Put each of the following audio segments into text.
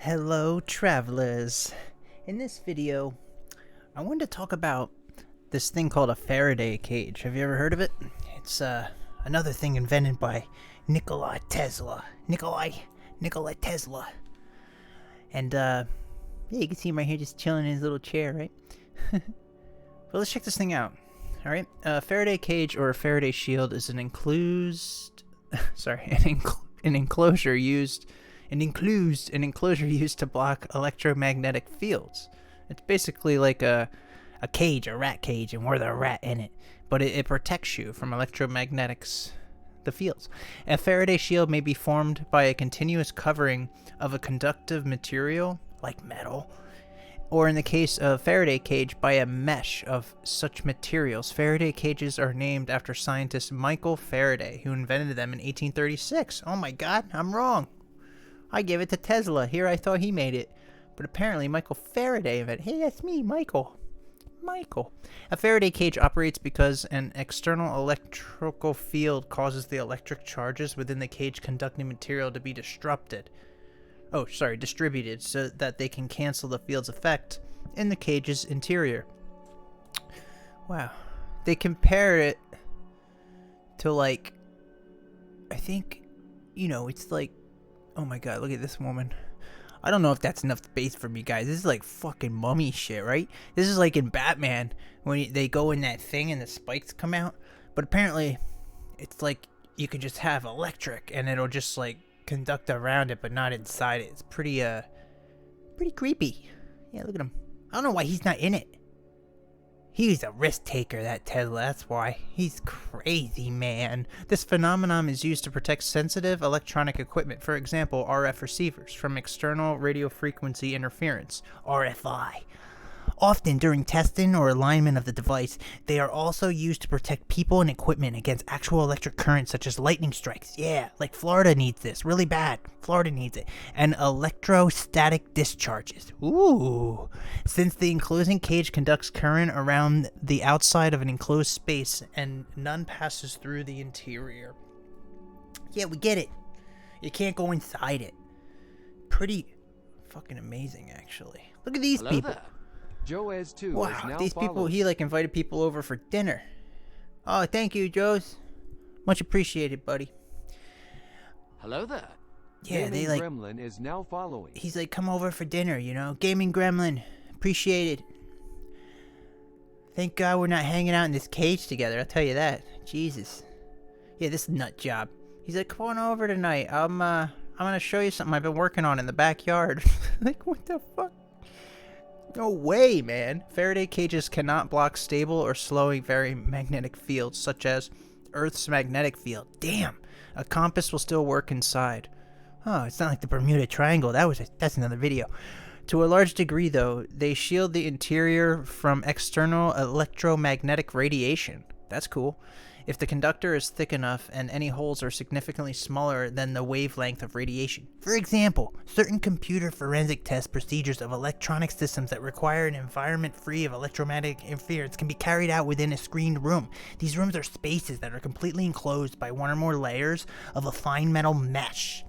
Hello travelers. In this video, I wanted to talk about this thing called a Faraday cage. Have you ever heard of it? It's another thing invented by Nikola Tesla. Nikola Tesla. And yeah, you can see him right here just chilling in his little chair, right? But let's check this thing out. Alright, a Faraday cage or a Faraday shield is an enclosure used to block electromagnetic fields. It's basically like a cage, a rat cage, and we're the rat in it. But it protects you from electromagnetics, the fields. A Faraday shield may be formed by a continuous covering of a conductive material, like metal, or in the case of Faraday cage, by a mesh of such materials. Faraday cages are named after scientist Michael Faraday, who invented them in 1836. Oh my god, I'm wrong. I gave it to Tesla. Here I thought he made it. But apparently Michael Faraday invented it. Hey, that's me, Michael. A Faraday cage operates because an external electrical field causes the electric charges within the cage conducting material to be distributed so that they can cancel the field's effect in the cage's interior. Wow. They compare it to, like, I think, it's like, oh my god, look at this woman. I don't know if that's enough space for me, guys. This is like fucking mummy shit, right? This is like in Batman when they go in that thing and the spikes come out. But apparently, it's like you can just have electric and it'll just like conduct around it, but not inside it. It's pretty creepy. Yeah, look at him. I don't know why he's not in it. He's a risk taker, that Tesla, that's why. He's crazy, man. This phenomenon is used to protect sensitive electronic equipment, for example, RF receivers, from external radio frequency interference, RFI. Often during testing or alignment of the device, they are also used to protect people and equipment against actual electric currents such as lightning strikes. Yeah, like Florida needs this, really bad. Florida needs it. And electrostatic discharges. Ooh. Since the enclosing cage conducts current around the outside of an enclosed space and none passes through the interior. Yeah, we get it. You can't go inside it. Pretty fucking amazing, actually. Look at these people. There. Joes too. Wow, these people, he like invited people over for dinner. Oh, thank you, Joes. Much appreciated, buddy. Hello there. Yeah, Gaming they like. Gremlin is now following. He's like, come over for dinner, Gaming Gremlin, appreciate it. Thank God we're not hanging out in this cage together. I'll tell you that. Jesus. Yeah, this nut job. He's like, come on over tonight. I'm gonna show you something I've been working on in the backyard. Like, what the fuck? No way, man. Faraday cages cannot block stable or slowing very magnetic fields, such as Earth's magnetic field. Damn. A compass will still work inside. Oh, it's not like the Bermuda Triangle. That's another video. To a large degree, though, they shield the interior from external electromagnetic radiation. That's cool. If the conductor is thick enough and any holes are significantly smaller than the wavelength of radiation. For example, certain computer forensic test procedures of electronic systems that require an environment free of electromagnetic interference can be carried out within a screened room. These rooms are spaces that are completely enclosed by one or more layers of a fine metal mesh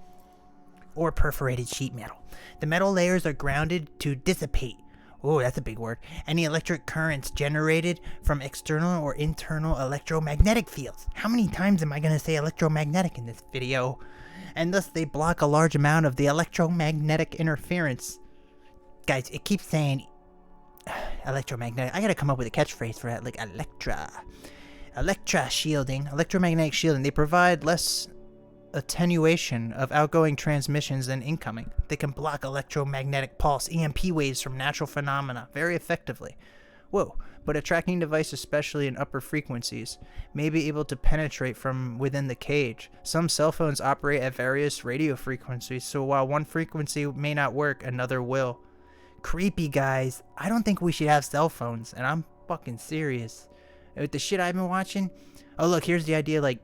or perforated sheet metal. The metal layers are grounded to dissipate. Oh, that's a big word. Any electric currents generated from external or internal electromagnetic fields. How many times am I going to say electromagnetic in this video? And thus they block a large amount of the electromagnetic interference. Guys, it keeps saying electromagnetic. I got to come up with a catchphrase for that, like electromagnetic shielding. They provide less attenuation of outgoing transmissions than incoming. They can block electromagnetic pulse, EMP waves from natural phenomena very effectively. Whoa, but a tracking device, especially in upper frequencies, may be able to penetrate from within the cage. Some cell phones operate at various radio frequencies, so while one frequency may not work, another will. Creepy, guys. I don't think we should have cell phones, and I'm fucking serious. With the shit I've been watching, oh look, here's the idea, like,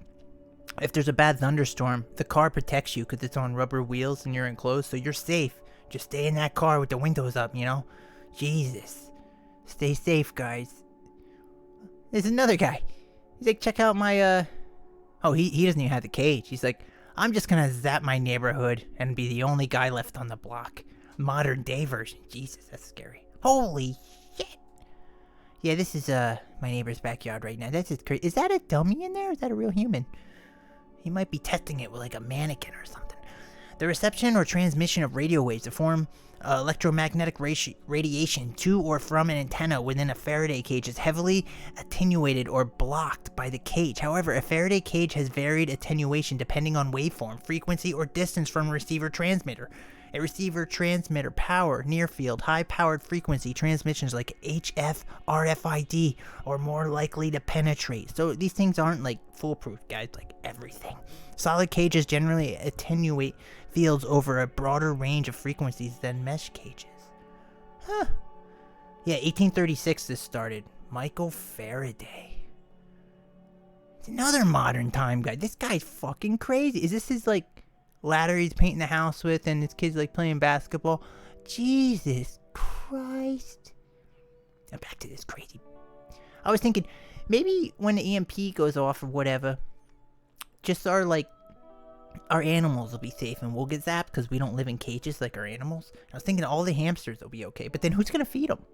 if there's a bad thunderstorm, the car protects you because it's on rubber wheels and you're enclosed, so you're safe. Just stay in that car with the windows up, Jesus. Stay safe, guys. There's another guy. He's like, check out my, Oh, he doesn't even have the cage. He's like, I'm just gonna zap my neighborhood and be the only guy left on the block. modern day version. Jesus, that's scary. Holy shit. Yeah, this is my neighbor's backyard right now. That's just crazy. Is that a dummy in there? Or is that a real human? He might be testing it with like a mannequin or something. The reception or transmission of radio waves to form electromagnetic radiation to or from an antenna within a Faraday cage is heavily attenuated or blocked by the cage. However, a Faraday cage has varied attenuation depending on waveform, frequency, or distance from a receiver transmitter. A receiver transmitter power, near field, high powered frequency transmissions like HF, RFID are more likely to penetrate. So these things aren't like foolproof, guys, like everything. Solid cages generally attenuate fields over a broader range of frequencies than mesh cages. Huh. Yeah, 1836 this started. Michael Faraday. It's another modern time guy. This guy's fucking crazy. Is this his like ladder he's painting the house with and his kids like playing basketball? Jesus Christ. Now back to this crazy. I was thinking maybe when the EMP goes off or whatever, just our animals will be safe and we'll get zapped because we don't live in cages like our animals. I was thinking all the hamsters will be okay, but then who's gonna feed them?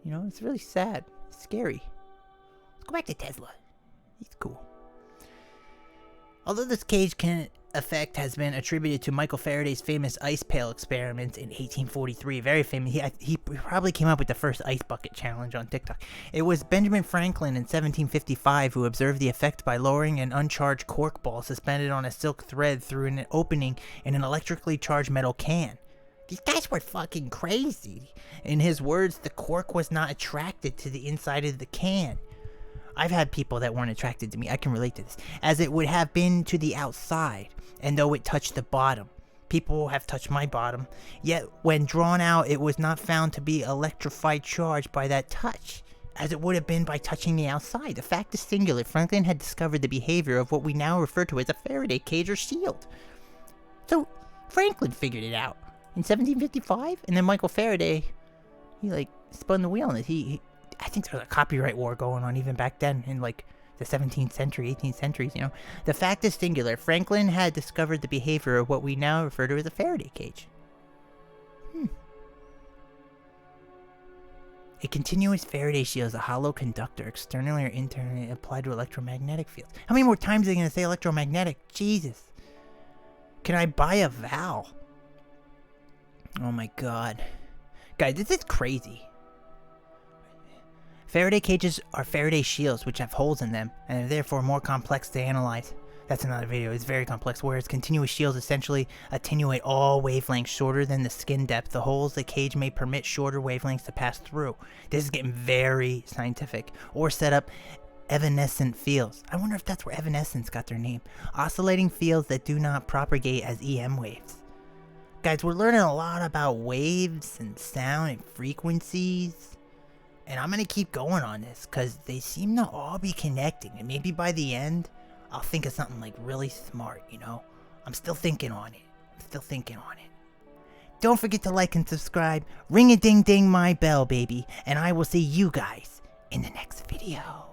You know, it's really sad. It's scary. Let's go back to Tesla. He's cool. Although this cage effect has been attributed to Michael Faraday's famous ice pail experiment in 1843, very famous. He probably came up with the first ice bucket challenge on TikTok. It was Benjamin Franklin in 1755 who observed the effect by lowering an uncharged cork ball suspended on a silk thread through an opening in an electrically charged metal can. These guys were fucking crazy. In his words, the cork was not attracted to the inside of the can. I've had people that weren't attracted to me, I can relate to this, as it would have been to the outside, and though it touched the bottom. People have touched my bottom, yet when drawn out it was not found to be electrified charge by that touch, as it would have been by touching the outside. The fact is singular. Franklin had discovered the behavior of what we now refer to as a Faraday cage or shield. So, Franklin figured it out in 1755, and then Michael Faraday, he like spun the wheel on it. I think there was a copyright war going on even back then in like the 17th century, 18th centuries, you know. The fact is singular. Franklin had discovered the behavior of what we now refer to as a Faraday cage. A continuous Faraday shield is a hollow conductor, externally or internally applied to electromagnetic fields. How many more times are they going to say electromagnetic? Jesus. Can I buy a vowel? Oh my god. Guys, this is crazy. Faraday cages are Faraday shields which have holes in them and are therefore more complex to analyze. That's another video, it's very complex, whereas continuous shields essentially attenuate all wavelengths shorter than the skin depth. The holes the cage may permit shorter wavelengths to pass through. This is getting very scientific. Or set up evanescent fields. I wonder if that's where evanescence got their name. Oscillating fields that do not propagate as EM waves. Guys, we're learning a lot about waves and sound and frequencies. And I'm going to keep going on this because they seem to all be connecting. And maybe by the end, I'll think of something like really smart, you know? I'm still thinking on it. Don't forget to like and subscribe. Ring a ding ding my bell, baby. And I will see you guys in the next video.